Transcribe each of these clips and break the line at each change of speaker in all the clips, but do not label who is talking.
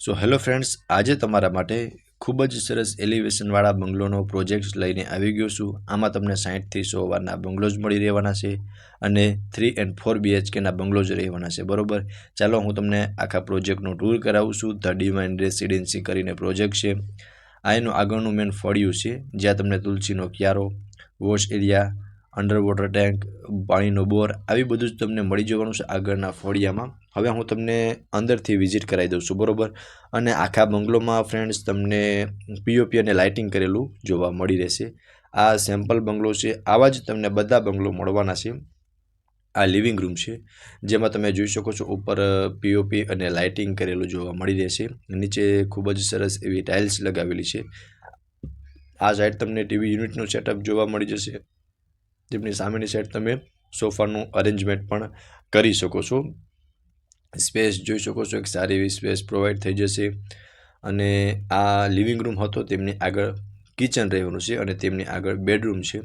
So hello friends, આજે તમારા માટે ખૂબ જ સરસ એલિવેશનવાળા બંગલોનો પ્રોજેક્ટ લઈને આવી ગયો છું. આમાં તમને 60થી 100 વારના બંગલોઝ મળી રહેવાના છે અને 3 and 4 BHKના બંગલોઝ રહેવાના છે. બરોબર, ચાલો હું તમને આખા પ્રોજેક્ટનો ટૂર કરાવું છું. ધ ડિવાઇન રેસિડેન્સી કરીને પ્રોજેક્ટ છે. આ એનું આગળનું મેન ફળિયું છે, જ્યાં તમને તુલસીનો ક્યારો, wash area, under water tank, પાણીનો બોર આવી બધું જ તમને મળી જવાનું છે આગળના ફળિયામાં. હવે હું તમને અંદરથી વિઝિટ કરાવી દઉં છું. બરોબર, અને આખા બંગલોમાં ફ્રેન્ડ્સ તમને પીઓપી અને લાઇટિંગ કરેલું જોવા મળી રહેશે. આ સેમ્પલ બંગલો છે, આવા જ તમને બધા બંગલો મળવાના છે. આ લિવિંગ રૂમ છે, જેમાં તમે જોઈ શકો છો ઉપર પીઓપી અને લાઇટિંગ કરેલું જોવા મળી રહેશે. નીચે ખૂબ જ સરસ એવી ટાઇલ્સ લગાવેલી છે. આ સાઈડ તમને ટીવી યુનિટનું સેટઅપ જોવા મળી જશે, જેમની સામેની સાઈડ તમે સોફાનું અરેન્જમેન્ટ પણ કરી શકો છો. સ્પેસ જોઈ શકો છો, એક સારી એવી સ્પેસ પ્રોવાઈડ થઈ જશે. અને આ લિવિંગ રૂમ હતો, તેમની આગળ કિચન રહેવાનું છે અને તેમની આગળ બેડરૂમ છે.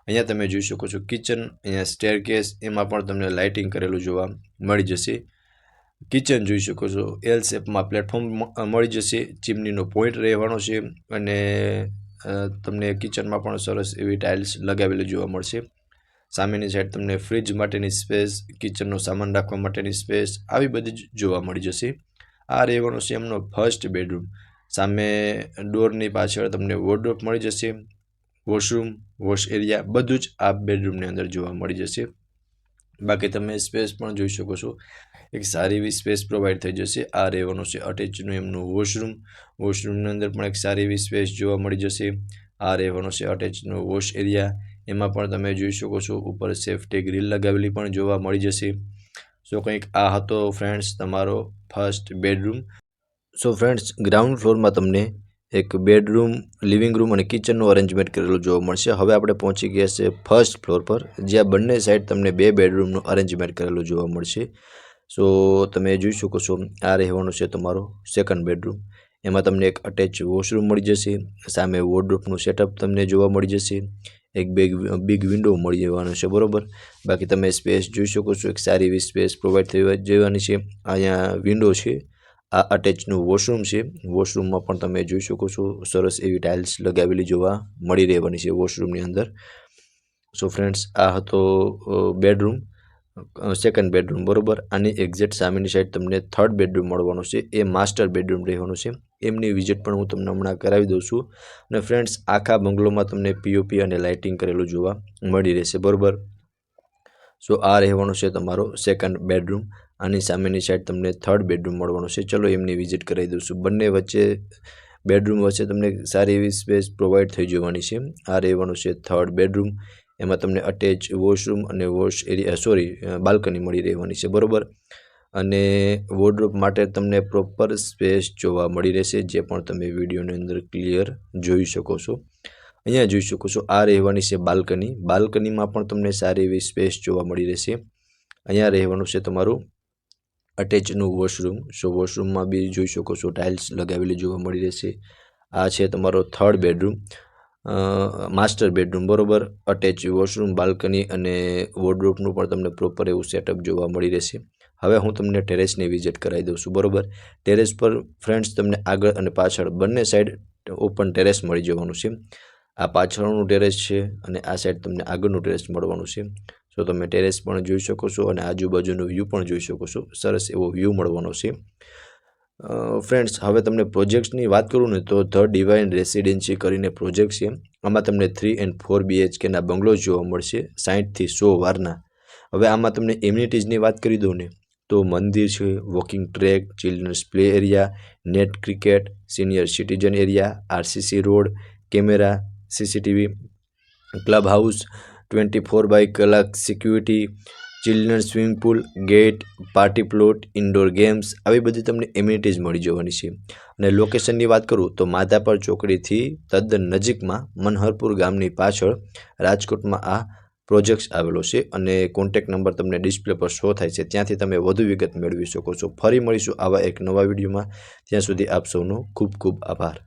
અહીંયા તમે જોઈ શકો છો કિચન, અહીંયા સ્ટેરકેસ, એમાં પણ તમને લાઇટિંગ કરેલું જોવા મળી જશે. કિચન જોઈ શકો છો, એલ શેપમાં પ્લેટફોર્મ મળી જશે. ચીમનીનો પોઈન્ટ રહેવાનો છે અને તમને કિચનમાં પણ સરસ એવી ટાઇલ્સ લગાવેલી જોવા મળશે. સામેની સાઈડ તમને ફ્રીજ માટેની સ્પેસ, કિચનનો સામાન રાખવા માટેની સ્પેસ આવી બધી જ જોવા મળી જશે. આ રહેવાનો છે એમનો ફર્સ્ટ બેડરૂમ. સામે ડોરની પાછળ તમને વોર્ડરોબ મળી જશે, વોશરૂમ, વોશ એરિયા બધું જ આ બેડરૂમની અંદર જોવા મળી જશે. બાકી તમે સ્પેસ પણ જોઈ શકો છો, એક સારી એવી સ્પેસ પ્રોવાઈડ થઈ જશે. આ રહેવાનું છે અટેચનું એમનું વોશરૂમ. વોશરૂમની અંદર પણ એક સારી એવી સ્પેસ જોવા મળી જશે. આ રહેવાનો છે અટેચનો વોશ એરિયા. એમાં પણ તમે જોઈ શકો છો ઉપર સેફ્ટી ગ્રીલ લગાવેલી પણ જોવા મળી જશે. સો કંઈક આ હતો ફ્રેન્ડ્સ તમારો first bedroom. So friends, ground ફ્લોરમાં તમને એક બેડરૂમ, લિવિંગ રૂમ અને કિચનનું અરેન્જમેન્ટ કરેલું જોવા મળશે. હવે આપણે પહોંચી ગયા છે ફર્સ્ટ ફ્લોર પર, જ્યાં બંને સાઈડ તમને 2 બેડરૂમનું અરેન્જમેન્ટ કરેલું જોવા મળશે. સો તમે જોઈ શકો છો, આ રહેવાનું છે તમારો સેકન્ડ બેડરૂમ. એમાં તમને એક અટેચ વોશરૂમ મળી જશે. સામે વોર્ડરોબનું સેટઅપ તમને જોવા મળી જશે. એક બિગ વિન્ડો મળી જવાનું છે. બરોબર, બાકી તમે સ્પેસ જોઈ શકો છો, એક સારી એવી સ્પેસ પ્રોવાઈડ થઈ જવાની છે. અહીંયા વિન્ડો છે. આ અટેચનું વોશરૂમ છે. વોશરૂમમાં પણ તમે જોઈ શકો છો સરસ એવી ટાઇલ્સ લગાવેલી જોવા મળી રહેવાની છે વોશરૂમની અંદર. સો ફ્રેન્ડ્સ, આ હતો બેડરૂમ, સેકન્ડ બેડરૂમ. બરોબર, આની એક્ઝેક્ટ સામેની સાઈડ તમને થર્ડ બેડરૂમ મળવાનો છે. એ માસ્ટર બેડરૂમ રહેવાનું છે. એમની વિઝિટ પણ હું તમને હમણાં કરાવી દઉં છું. અને ફ્રેન્ડ્સ, આખા બંગલોમાં તમને પીઓપી અને લાઇટિંગ કરેલું જોવા મળી રહેશે. બરોબર, સો આ રહેવાનું છે તમારો સેકન્ડ બેડરૂમ. આની સામેની સાઈડ તમને થર્ડ બેડરૂમ મળવાનું છે. ચલો એમની વિઝિટ કરાવી દઉં છું. બંને વચ્ચે બેડરૂમ વચ્ચે તમને સારી એવી સ્પેસ પ્રોવાઈડ થઈ જવાની છે. આ રહેવાનું છે થર્ડ બેડરૂમ. એમાં તમને અટેચ વોશરૂમ અને વોશ એરિયા બાલ્કની મળી રહેવાની છે. બરોબર, અને વોર્ડરોબ માટે તમને પ્રોપર સ્પેસ જોવા મળી રહેશે, જે પણ તમે વિડીયોની અંદર ક્લિયર જોઈ શકો છો. અહીંયા જોઈ શકો છો, આ રહેવાની છે બાલ્કની. બાલ્કનીમાં પણ તમને સારી એવી સ્પેસ જોવા મળી રહેશે. અહીંયા રહેવાનું છે તમારું અટેચનું વોશરૂમ. સો વોશરૂમમાં બી જોઈ શકો છો ટાઇલ્સ લગાવેલી જોવા મળી રહેશે. આ છે તમારો થર્ડ બેડરૂમ, માસ્ટર બેડરૂમ. બરોબર, અટેચ વોશરૂમ, બાલ્કની અને વોર્ડરોબનું પણ તમને પ્રોપર એવું સેટઅપ જોવા મળી રહેશે. હવે હું તમને ટેરેસની વિઝિટ કરાવી દઉં છું. બરોબર, ટેરેસ પર ફ્રેન્ડ્સ તમને આગળ અને પાછળ બંને સાઈડ ઓપન ટેરેસ મળી જવાનું છે. આ પાછળનું ટેરેસ છે અને આ સાઈડ તમને આગળનું ટેરેસ મળવાનું છે. સો તમે ટેરેસ પણ જોઈ શકો છો અને આજુબાજુનો વ્યૂ પણ જોઈ શકો છો. સરસ એવો વ્યૂ મળવાનો છે. ફ્રેન્ડ્સ, હવે તમને પ્રોજેક્ટ્સની વાત કરું ને તો ધ ડિવાઇન રેસિડેન્સી કરીને પ્રોજેક્ટ છે. આમાં તમને 3 and 4 BHKના બંગલોઝ જોવા મળશે, 60થી 100 વારના. હવે આમાં તમને એમ્યુનિટીઝની વાત કરી દઉં ને તો મંદિર છે, walking track, children's play area, net cricket, senior citizen area, RCC road, camera, CCTV, club house, 24/7 કલાક security, children's swimming pool, gate, party plot, indoor games આવી બધી તમને એમ્યુનિટીઝ મળી જવાની છે. અને લોકેશનની વાત કરું તો માધાપર ચોકડીથી તદ્દન નજીકમાં મનહરપુર ગામની પાછળ રાજકોટમાં આ પ્રોજેક્ટ્સ આવેલો છે. અને કોન્ટેક્ટ નંબર તમને ડિસ્પ્લે પર શો થાય છે, ત્યાંથી તમે વધુ વિગત મેળવી શકો છો. ફરી મળીશું આવા એક નવા વિડીયોમાં. ત્યાં સુધી આપ સૌનો ખૂબ ખૂબ આભાર.